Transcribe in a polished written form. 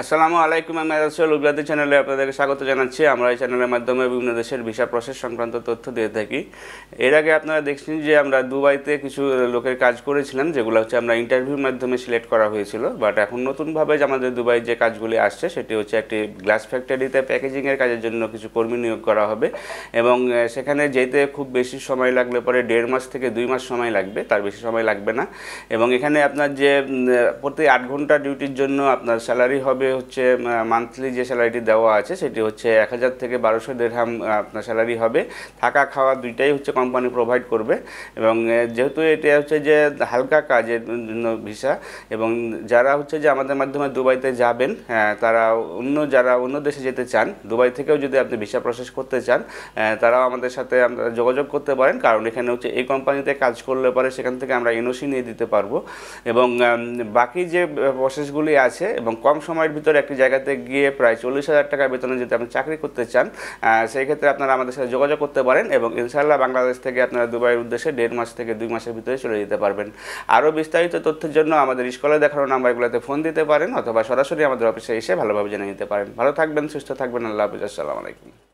আসসালামু আলাইকুম। আমি আসল উগলাদি চ্যানেলে আপনাদেরকে স্বাগত জানাচ্ছি। আমরা এই চ্যানেলের মাধ্যমে বিভিন্ন দেশের ভিসা প্রসেস সংক্রান্ত তথ্য দিয়ে থাকি। এর আগে আপনারা দেখছেন যে আমরা দুবাইতে কিছু লোকের কাজ করেছিলাম, যেগুলো হচ্ছে আমরা ইন্টারভিউর মাধ্যমে সিলেক্ট করা হয়েছিল। বাট এখন নতুনভাবে যে আমাদের দুবাই যে কাজগুলি আসছে সেটি হচ্ছে একটি গ্লাস ফ্যাক্টরিতে প্যাকেজিংয়ের কাজের জন্য কিছু কর্মী নিয়োগ করা হবে এবং সেখানে যেতে খুব বেশি সময় লাগলে পরে 1.5 মাস থেকে 2 মাস সময় লাগবে, তার বেশি সময় লাগবে না। এবং এখানে আপনার যে প্রতি 8 ঘন্টা ডিউটির জন্য আপনার স্যালারি হবে হচ্ছে মান্থলি যে স্যালারিটি দেওয়া আছে সেটি হচ্ছে 1000 থেকে 1200 দিরহাম আপনার স্যালারি হবে। থাকা খাওয়া দুইটাই হচ্ছে কোম্পানি প্রোভাইড করবে। এবং যেহেতু এটা হচ্ছে যে হালকা কাজের জন্য ভিসা, এবং যারা হচ্ছে যে আমাদের মাধ্যমে দুবাইতে যাবেন তারা যারা অন্য দেশে যেতে চান, দুবাই থেকেও যদি আপনি ভিসা প্রসেস করতে চান তারাও আমাদের সাথে আপনারা যোগাযোগ করতে পারেন। কারণ এখানে হচ্ছে এই কোম্পানিতে কাজ করলে পরে সেখান থেকে আমরা এনওসি নিয়ে দিতে পারবো। এবং বাকি যে প্রসেসগুলি আছে, এবং কম সময়ের ভিতরে একটি জায়গাতে গিয়ে প্রায় 40,000 টাকা বেতনে যদি আপনি চাকরি করতে চান সেই ক্ষেত্রে আপনারা আমাদের সাথে যোগাযোগ করতে পারেন। এবং ইনশাআল্লাহ বাংলাদেশ থেকে আপনারা দুবাইয়ের উদ্দেশ্যে 1.5 মাস থেকে 2 মাসের ভিতরে চলে যেতে পারবেন। আরও বিস্তারিত তথ্যের জন্য আমাদের স্কুলে দেখানো নাম্বারগুলোতে ফোন দিতে পারেন, অথবা সরাসরি আমাদের অফিসে এসে ভালোভাবে জেনে নিতে পারেন। ভালো থাকবেন, সুস্থ থাকবেন। আল্লাহ হাফিজ। আসসালামু আলাইকুম।